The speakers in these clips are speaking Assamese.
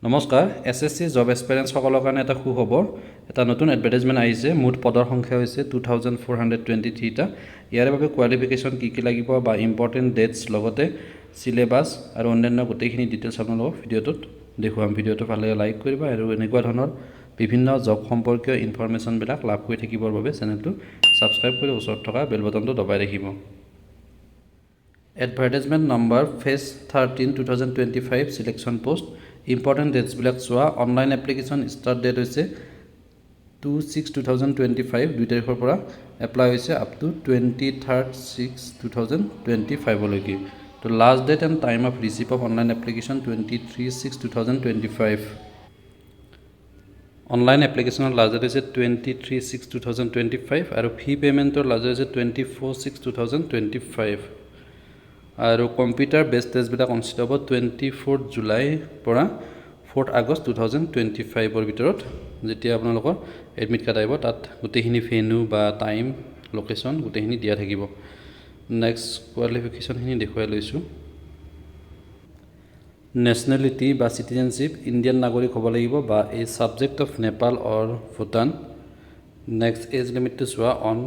নমস্কাৰ এছএছসি জব এক্সপিৰিয়েন্স সকলৰ কাৰণে এটা সুখবৰ এটা নতুন এডভাৰটাইজমেন্ট আহিছে মুঠ পদৰ সংখ্যা হৈছে 2423 টা ইয়াৰ বাবে কোৱালিফিকেশন কি লাগিব বা ইম্পৰ্টেন্ট ডেটস লগতে সিলেবাস আৰু অন্যান্য গোটেইখিনি ডিটেইলছ আপোনালোকক ভিডিঅ'টোত দেখুৱাম ভিডিঅ'টো ভালে লাইক কৰিবা আৰু এনেকুৱা ধৰণৰ বিভিন্ন জব সম্পৰ্কীয় ইনফৰমেশন বিলাক লাভ কৰি থাকিবৰ বাবে চেনেলটো সাবস্ক্ৰাইব কৰি ওচৰত থকা বেল বটনটো দবাই ৰাখিব advertisement number phase 13 2025 selection post important dates বিলাক চোৱা অনলাইন এপ্লিকেশন স্টাৰ্ট ডেট হৈছে 2/6/2025 2 তাৰিখৰ পৰা এপ্লাই হৈছে আপ টু 23/6/2025 লৈকে তো last date and time of receive of online application 23/6/2025 online এপ্লিকেশনৰ লাষ্ট ডেট হৈছে 23/6/2025 আৰু ফি পেমেন্টৰ লাষ্ট ডেট হৈছে 24/6/2025 আৰু কম্পিউটাৰ বেস টেষ্ট বিলাক অনুষ্ঠিত হ'ব 24 জুলাই পৰা 4 আগষ্ট 2025 ৰ ভিতৰত যেতিয়া আপোনালোকৰ এডমিট কাৰ্ড আহিব তাত গোটেইখিনি ভেন্যু বা টাইম লোকেশন গোটেইখিনি দিয়া থাকিব নেক্সট কোৱালিফিকেশন খিনি দেখুৱাই লৈছো নেশনালিটি বা সিটিজেনশিপ ইন্ডিয়ান নাগৰিক হ'ব লাগিব বা a subject of Nepal or Bhutan next age limit to চোৱা অন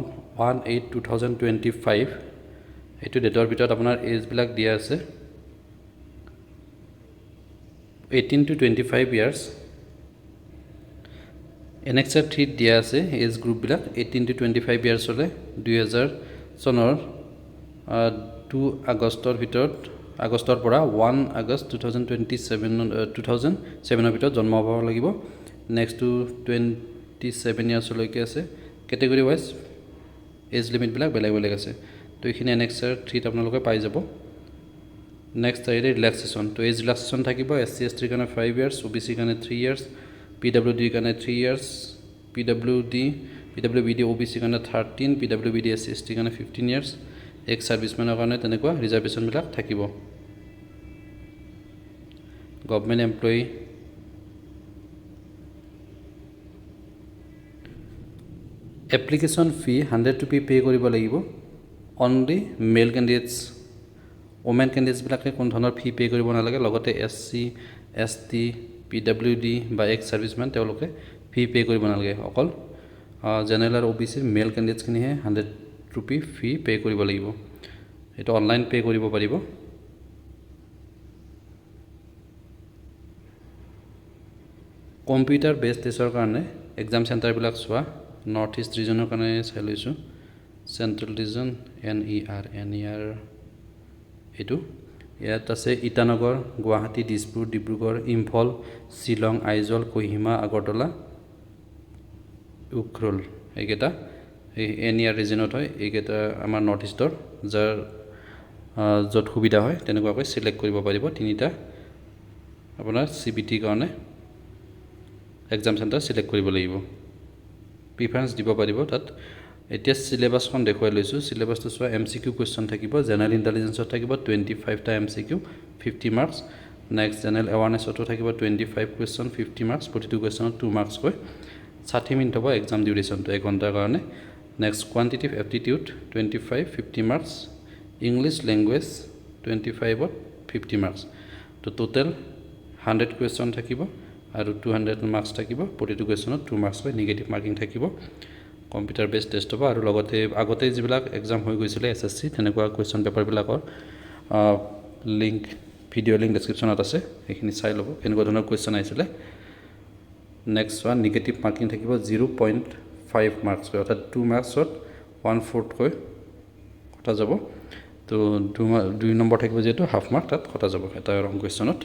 1/8/2025 এইটো ডেটৰ ভিতৰত আপোনাৰ এজ বিলাক দিয়া আছে 18 to 25 years Annexure 3 দিয়া আছে এজ গ্ৰুপ বিলাক 18 to 25 years হলে 2000 চনৰ 2 আগষ্টৰ ভিতৰত আগষ্টৰ পৰা 1 আগষ্ট 2007 ৰ ভিতৰত জন্ম হ'ব লাগিব নেক্সট টু 27 years লৈকে আছে ক্যাটাগৰি ওয়াইজ এজ লিমিট বিলাক বেলেগ বেলেগ আছে তো এখিনি Annexure 3 আপোনালোকে পাই যাব নেক্সট আইৰে ৰিল্যাক্সেশন তো এজ ৰিল্যাক্সেশন থাকিব এসসি এসটি কাৰণে 5 years ওবিসি কাৰণে 3 years পিডব্লিউডি কাৰণে 3 years পিডব্লিউবিডি ওবিসি কাৰণে 13 পিডব্লিউবিডি এসসি এসটি কাৰণে 15 years এক্স সাৰ্ভিসমেনৰ কাৰণে তেনেকুৱা ৰিজাৰ্ভেশন বিলাক থাকিব government employee application fee 100 rupee pay কৰিব লাগিব only male candidates women candidates বিলাকে কোন ধৰণৰ ফি পে কৰিব নালাগে লগতে এসসি এসটি পিডব্লিউডি বা এক্স সাৰ্ভিসমেন তেওঁলোকে ফি পে কৰিব নালাগে অকল জেনাৰেল আৰু ওবিসি মেল ক্যান্ডিডেটস খিনিহে 100 रुपी ফি পে কৰিব লাগিব এটা অনলাইন পে কৰিব পাৰিব কম্পিউটাৰ বেস টেষ্টৰ কাৰণে এক্সাম সেন্টাৰ বিলাক চোৱা নৰ্থ ইষ্ট ৰিজনৰ কাৰণে চাই লৈছো সেন্ট্ৰেল ৰিজন NER এটো ইয়াত আছে ইটানগৰ গুৱাহাটী দিছপুৰ ডিব্ৰুগড় ইম্ফল শিলং আইজল কোহিমা আগৰতলা উখৰুল এইকেইটা NER ৰিজনত হয় এইকেইটা আমাৰ নৰ্থ ইষ্টৰ যাৰ যত সুবিধা হয় তেনেকুৱাকৈ সিলেক্ট কৰিব পাৰিব তিনিটা আপোনাৰ CBT কাৰণে এক্সাম সেন্টাৰ সিলেক্ট কৰিব লাগিব প্ৰিফাৰেন্স দিব পাৰিব তাত এতিয়া সিলেবাসখন দেখুৱাই লৈছো সিলেবাসটো চোৱা MCQ কোৱেশ্চন থাকিব জেনাৰেল ইন্টেলিজেন্সত থাকিব 25 টা MCQ 50 মাৰ্কস নেক্সট জেনাৰেল এৱাৰনেছতো থাকিব 25 কোৱেশ্চন 50 মাৰ্কস প্ৰতিটো কোৱেশ্চনত 2 মাৰ্কস কৈ 60 মিনিট হ'ব এক্সাম ডিউৰেচনটো 1 ঘণ্টাৰ কাৰণে next quantitative aptitude 25 50 marks English language 25 ত 50 মাৰ্কস তো টোটাল 100 কোৱেশ্চন থাকিব আৰু 200 মাৰ্কস থাকিব প্ৰতিটো কোৱেশ্চনত 2 মাৰ্কস কৈ নেগেটিভ মাৰ্কিং থাকিব কম্পিউটাৰ বেস টেষ্ট হ'ব আৰু লগতে আগতে যিবিলাক এক্সাম হৈ গৈছিল এসএসসি তেনেকুৱা কোৱেশ্চন পেপাৰ বিলাকৰ লিংক ভিডিও লিংক ডেসক্ৰিপচনত আছে এইখিনি চাই লব কেনেকুৱা ধৰণৰ কোৱেশ্চন আহিছিল নেক্সট ওয়ান নেগেটিভ মাৰ্কিং থাকিব 0.5 মাৰ্কস অৰ্থাৎ 2 মাৰ্কসত 1/4 কৈ কটা যাব তো 2 নম্বৰ থাকিব যেটো হাফ মাৰ্ক তাত কটা যাব এটা ৰং কোৱেশ্চনত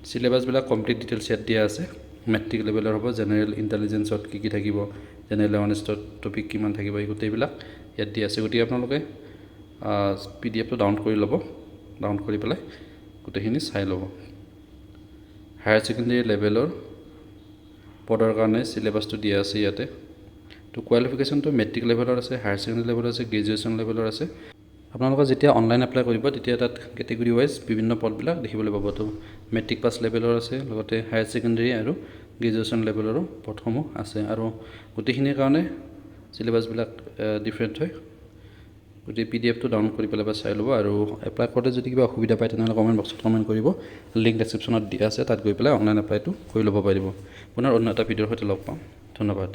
সিলেবাস বিলাক কমপ্লিট ডিটেইলছ ইয়াত দিয়া আছে মেট্ৰিক লেভেলৰ হ'ব জেনাৰেল ইন্টেলিজেন্সত কি থাকিব জেনাৰেল এৱাৰনেছৰ টপিক কিমান থাকিব এই গোটেইবিলাক ইয়াত দিয়া আছে গতি আপোনালোকে PDF টো ডাউনলোড কৰি ল'ব ডাউনলোড কৰি পেলাই গোটেইখিনি চাই ল'ব হায়াৰ সেকেন্ডাৰী লেভেলৰ পদৰ কাৰণে সিলেবাসটো দিয়া আছে ইয়াতে তো কোৱালিফিকেশনটো মেট্ৰিক লেভেলৰ আছে হায়াৰ সেকেন্ডাৰী লেভেলৰ আছে গ্ৰেজুৱেচন লেভেলৰ আছে আপোনালোকে যেতিয়া অনলাইন এপ্লাই কৰিব তেতিয়া তাত ক্যাটাগৰি ওয়াইজ বিভিন্ন পদবিলাক দেখিবলৈ পাব তো মেট্ৰিক পাছ লেভেলৰ আছে লগতে হায়াৰ সেকেন্ডাৰী আৰু গ্ৰেজুৱেচন লেভেলৰো পদসমূহ আছে আৰু গোটেইখিনিৰ কাৰণে সিলেবাস বিলাক ডিফাৰেন্ট হয় গতিকে PDF-টো ডাউনলোড কৰি পেলাই চাই ল'ব আৰু এপ্লাই কৰোঁতে যদি কিবা অসুবিধা পায় তেনেহ'লে কমেণ্ট বক্সত কমেণ্ট কৰিব লিংক ডেছক্ৰিপশ্যনত দিয়া আছে তাত গৈ পেলাই অনলাইন এপ্লাইটো কৰি ল'ব পাৰিব পুনৰ অন্য এটা ভিডিঅ'ৰ সৈতে লগ পাম ধন্যবাদ